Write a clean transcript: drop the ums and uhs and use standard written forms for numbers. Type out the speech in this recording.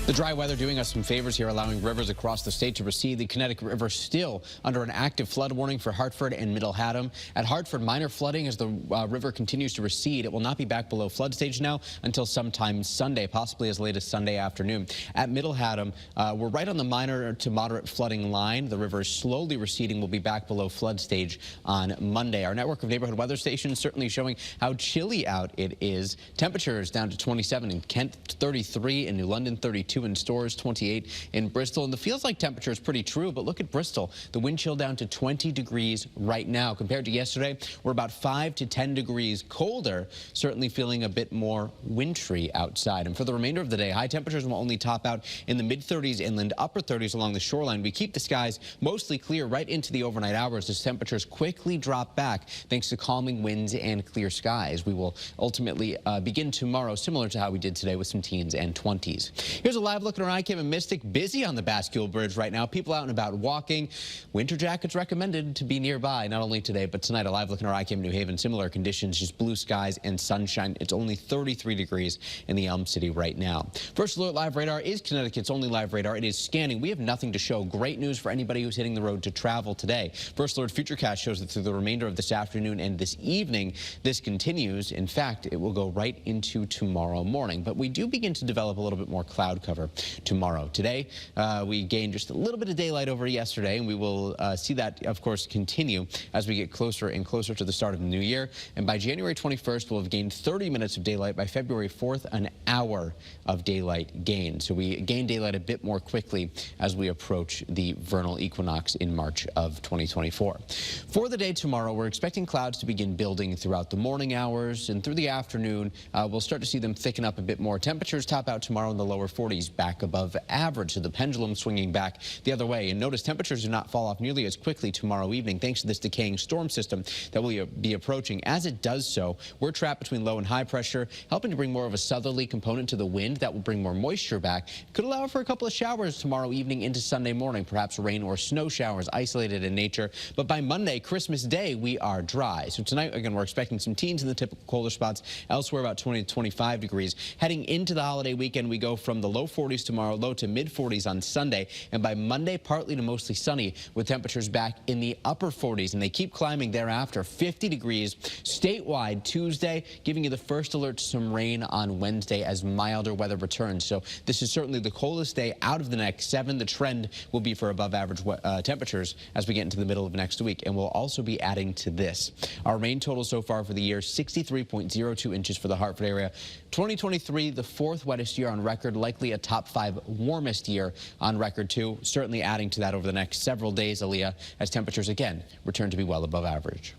The dry weather doing us some favors here, allowing rivers across the state to recede. The Connecticut River still under an active flood warning for Hartford and Middle Haddam. At Hartford, minor flooding as the river continues to recede. It will not be back below flood stage now until sometime Sunday, possibly as late as Sunday afternoon. At Middle Haddam, we're right on the minor to moderate flooding line. The river is slowly receding. Will be back below flood stage on Monday. Our network of neighborhood weather stations certainly showing how chilly out it is. Temperatures down to 27 in Kent, 33 in New London, 32 in Storrs, 28 in Bristol. And the feels like temperature is pretty true, but look at Bristol. The wind chill down to 20 degrees right now. Compared to yesterday, we're about 5 to 10 degrees colder, certainly feeling a bit more wintry outside. And for the remainder of the day, high temperatures will only top out in the mid-30s inland, upper 30s along the shoreline. We keep the skies mostly clear right into the overnight hours as temperatures quickly drop back thanks to calming winds and clear skies. We will ultimately begin tomorrow similar to how we did today with some teens and 20s. Here's a live look at our iCam and Mystic. Busy on the Bascule Bridge right now. People out and about walking. Winter jackets recommended to be nearby, not only today, but tonight. A live look at our iCam New Haven. Similar conditions, just blue skies and sunshine. It's only 33 degrees in the Elm City right now. First Alert Live Radar is Connecticut's only live radar. It is scanning. We have nothing to show. Great news for anybody who's hitting the road to travel today. First Alert Futurecast shows that through the remainder of this afternoon and this evening, this continues. In fact, it will go right into tomorrow morning. But we do begin to develop a little bit more cloud cover tomorrow. Today, we gained just a little bit of daylight over yesterday, and we will see that, of course, continue as we get closer and closer to the start of the new year. And by January 21st, we'll have gained 30 minutes of daylight. By February 4th, an hour of daylight gain. So we gain daylight a bit more quickly as we approach the vernal equinox in March of 2024. For the day tomorrow, we're expecting clouds to begin building throughout the morning hours, and through the afternoon, we'll start to see them thicken up a bit more. Temperatures top out tomorrow in the lower 40s, back above average, so the pendulum swinging back the other way. And notice temperatures do not fall off nearly as quickly tomorrow evening thanks to this decaying storm system that will be approaching. As it does so, we're trapped between low and high pressure, helping to bring more of a southerly component to the wind that will bring more moisture back. Could allow for a couple of showers tomorrow evening into Sunday morning, perhaps rain or snow showers isolated in nature. But by Monday, Christmas Day, we are dry. So tonight, again, we're expecting some teens in the typical colder spots. Elsewhere, about 20 to 25 degrees. Heading into the holiday weekend, we go from the low 40s tomorrow, low to mid 40s on Sunday. And by Monday, partly to mostly sunny with temperatures back in the upper 40s. And they keep climbing thereafter. 50 degrees statewide Tuesday, giving you the first alert to some rain on Wednesday as milder weather returns. So this is certainly the coldest day out of the next 7. The trend will be for above average temperatures as we get into the middle of next week. And we'll also be adding to this. Our rain total so far for the year, 63.02 inches for the Hartford area. 2023, the 4th wettest year on record, likely a top 5 warmest year on record too. Certainly adding to that over the next several days, Aaliyah, as temperatures again return to be well above average.